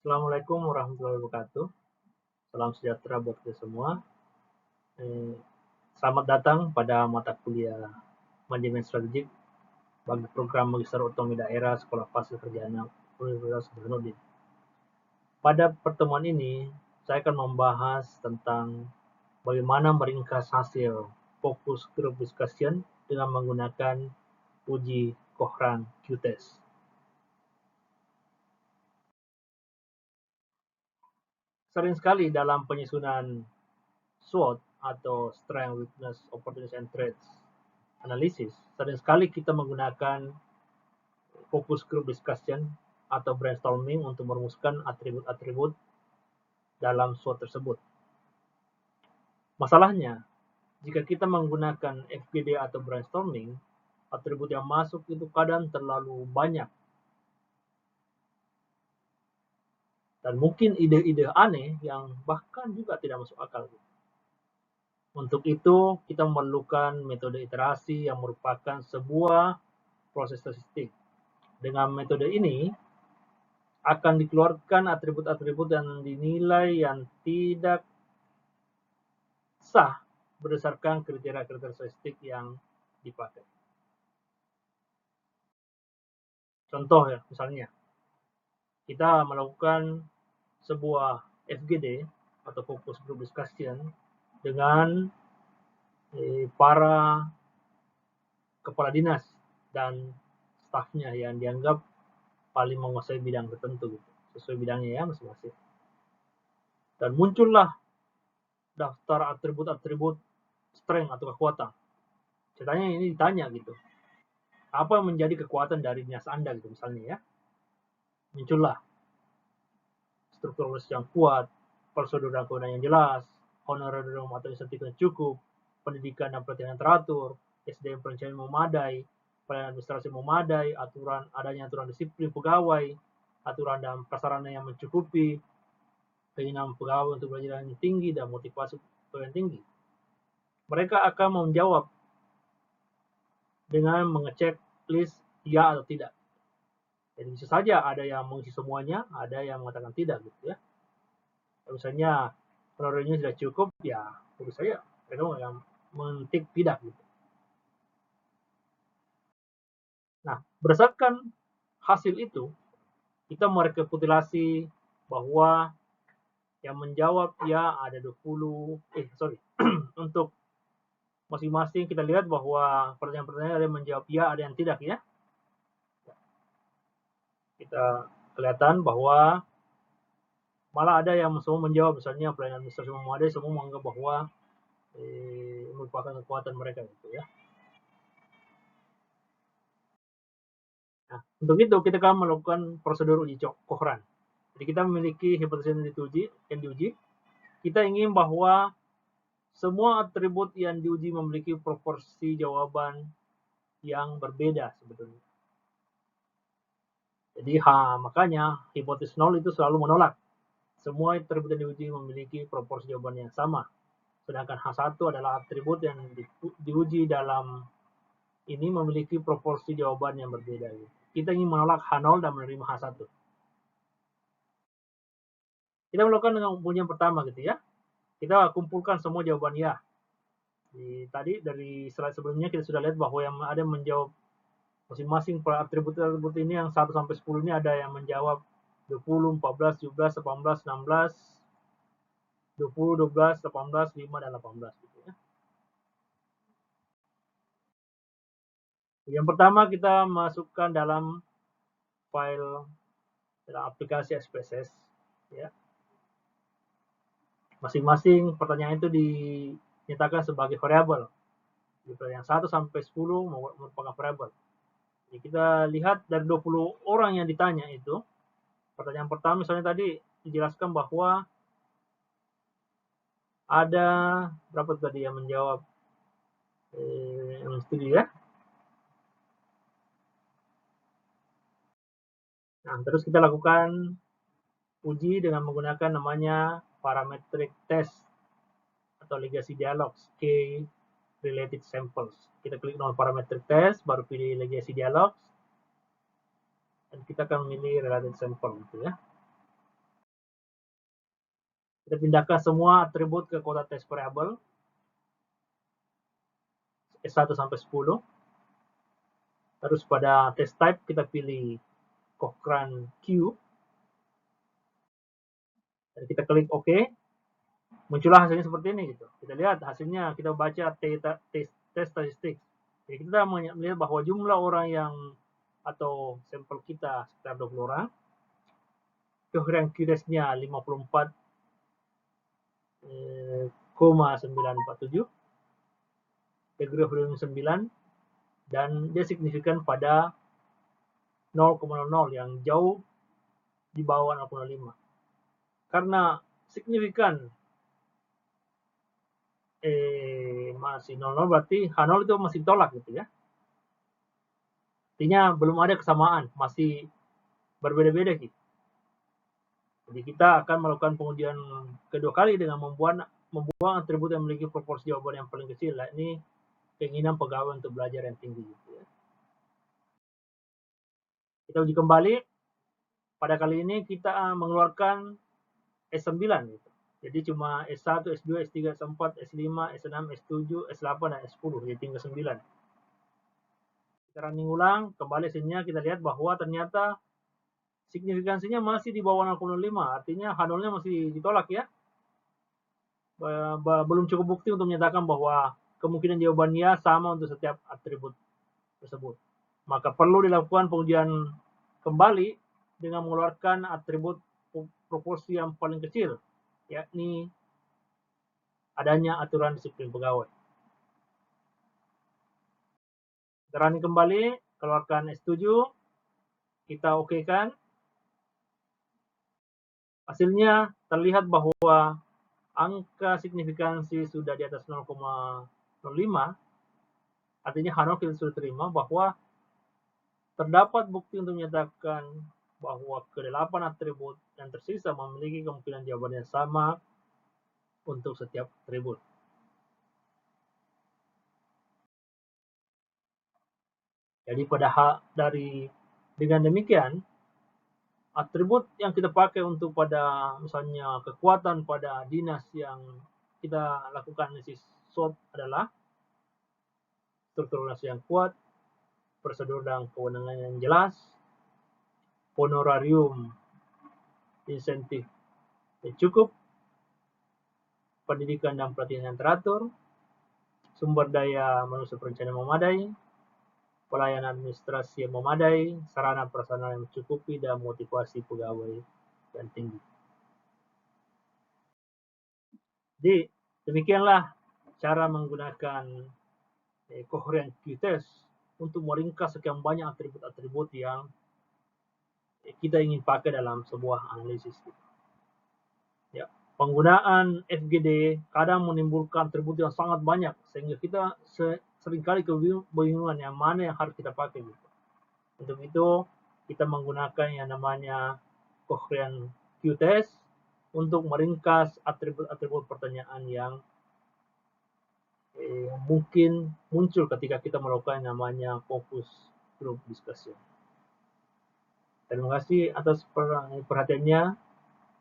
Assalamualaikum warahmatullahi wabarakatuh. Salam sejahtera buat kita semua. Selamat datang pada mata kuliah Manajemen Strategik bagi program Magister Otonomi Daerah Sekolah Fasil Kerjaan Universitas Burhanuddin. Pada pertemuan ini, saya akan membahas tentang bagaimana meringkas hasil fokus group discussion dengan menggunakan uji Cochrane Q-Test. Sering sekali dalam penyusunan SWOT atau Strength, Weakness, Opportunities, and Threats Analysis, sering sekali kita menggunakan focus group discussion atau brainstorming untuk merumuskan atribut-atribut dalam SWOT tersebut. Masalahnya, jika kita menggunakan FGD atau brainstorming, atribut yang masuk itu kadang terlalu banyak. Dan mungkin ide-ide aneh yang bahkan juga tidak masuk akal. Untuk itu, kita memerlukan metode iterasi yang merupakan sebuah proses statistik. Dengan metode ini, akan dikeluarkan atribut-atribut yang dinilai yang tidak sah berdasarkan kriteria-kriteria statistik yang dipakai. Contoh ya, misalnya, kita melakukan sebuah FGD atau Focus Group Discussion dengan para kepala dinas dan stafnya yang dianggap paling menguasai bidang tertentu, gitu, sesuai bidangnya ya masing-masing. Dan muncullah daftar atribut-atribut strength atau kekuatan. Ceritanya ini ditanya gitu, apa yang menjadi kekuatan dari dinas Anda gitu misalnya ya. Muncullah struktur organisasi yang kuat, prosedur dan kewenangan yang jelas, honorarium atau insentif yang cukup, pendidikan dan pelatihan yang teratur, SDM perencanaan memadai, pelayanan administrasi memadai, adanya aturan disiplin pegawai, aturan dan prasarana yang mencukupi, keinginan pegawai untuk belajar yang tinggi dan motivasi yang tinggi. Mereka akan menjawab dengan mengecek list ya atau tidak. Jadi bisa saja ada yang mengisi semuanya, ada yang mengatakan tidak gitu ya. Misalnya honorariumnya sudah cukup, ya tentu saja mereka yang mentik tidak gitu. Nah, berdasarkan hasil itu, kita merekapitulasi bahwa yang menjawab ya ada 20, untuk masing-masing kita lihat bahwa pertanyaan-pertanyaan ada yang menjawab ya, ada yang tidak ya. Kita kelihatan bahwa malah ada yang semua menjawab, misalnya pelayanan administrasi memadai, semua menganggap bahwa merupakan kekuatan mereka gitu ya. Nah, untuk itu kita akan melakukan prosedur uji Cochrane. Jadi kita memiliki hipotesis yang diuji. Kita ingin bahwa semua atribut yang diuji memiliki proporsi jawaban yang berbeda sebetulnya. Jadi makanya hipotesis 0 itu selalu menolak. Semua atribut yang diuji memiliki proporsi jawaban yang sama. Sedangkan H1 adalah atribut yang diuji dalam ini memiliki proporsi jawaban yang berbeda. Kita ingin menolak H0 dan menerima H1. Kita melakukan dengan yang pertama gitu ya. Kita kumpulkan semua jawaban ya. Tadi dari slide sebelumnya kita sudah lihat bahwa yang ada menjawab masing-masing atribut-atribut ini yang 1 sampai 10 ini ada yang menjawab 20, 14, 17, 18, 16, 20, 12, 18, 5, dan 18 gitu ya. Yang pertama kita masukkan dalam file dalam aplikasi SPSS ya. Masing-masing pertanyaan itu dinyatakan sebagai variabel. Yang 1 sampai 10 merupakan variabel. Jadi kita lihat dari 20 orang yang ditanya itu, pertanyaan pertama misalnya tadi dijelaskan bahwa ada berapa tadi yang menjawab yang studi ya. Nah, terus kita lakukan uji dengan menggunakan namanya parametric test atau legacy dialogues, K related samples. Kita klik nomor parametric test, baru pilih legacy dialogues, dan kita akan memilih related sample gitu ya. Kita pindahkan semua atribut ke kotak test variable S1 sampai 10. Terus pada test type kita pilih Cochrane Q. Dan kita klik OK. Muncullah hasilnya seperti ini gitu. Kita lihat hasilnya, kita baca test statistik. Jadi kita melihat bahwa jumlah orang yang atau sampel kita sekitar 20 orang. Cochrane Q-test-nya 54,947. Degree of freedom 9, dan dia signifikan pada 0,00 yang jauh di bawah 0,5. Karena signifikan masih 00, berarti H0 itu masih ditolak gitu ya. Artinya belum ada kesamaan, masih berbeda-beda gitu. Jadi kita akan melakukan pengujian kedua kali dengan membuang atribut yang memiliki proporsi jawaban yang paling kecil. Nah, ini keinginan pegawai untuk belajar yang tinggi gitu ya. Kita uji kembali. Pada kali ini kita mengeluarkan S9 gitu. Jadi cuma S1, S2, S3, S4, S5, S6, S7, S8, dan S10. Jadi tinggal 9. Kita running ulang, kembali hasilnya kita lihat bahwa ternyata signifikansinya masih di bawah 0,5. Artinya H0-nya masih ditolak ya. Belum cukup bukti untuk menyatakan bahwa kemungkinan jawabannya sama untuk setiap atribut tersebut. Maka perlu dilakukan pengujian kembali dengan mengeluarkan atribut proporsi yang paling kecil, yakni adanya aturan disiplin pegawai. Kita running kembali, keluarkan S7, kita OK-kan. Hasilnya terlihat bahwa angka signifikansi sudah di atas 0,05, artinya H0 kita sudah terima bahwa terdapat bukti untuk menyatakan bahwa ke-8 atribut yang tersisa memiliki kemungkinan jawaban yang sama untuk setiap atribut. Jadi dengan demikian, atribut yang kita pakai untuk pada misalnya kekuatan pada dinas yang kita lakukan analisis SWOT adalah struktur organisasi yang kuat, prosedur dan kewenangan yang jelas, honorarium insentif yang cukup, pendidikan dan pelatihan yang teratur, sumber daya manusia perencanaan memadai, pelayanan administrasi yang memadai, sarana prasarana yang mencukupi, dan motivasi pegawai yang tinggi. Jadi demikianlah cara menggunakan Cochrane Q-test untuk meringkas sekian banyak atribut-atribut yang kita ingin pakai dalam sebuah analisis. Ya, penggunaan FGD kadang menimbulkan atribut yang sangat banyak sehingga kita seringkali kebingungan yang mana yang harus kita pakai gitu. Untuk itu kita menggunakan yang namanya Cochrane Q-test untuk meringkas atribut-atribut pertanyaan yang mungkin muncul ketika kita melakukan namanya focus group discussion. Terima kasih atas perhatiannya.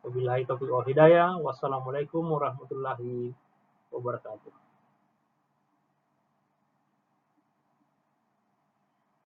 Wabillahi taufiq wal hidayah. Wassalamualaikum warahmatullahi wabarakatuh.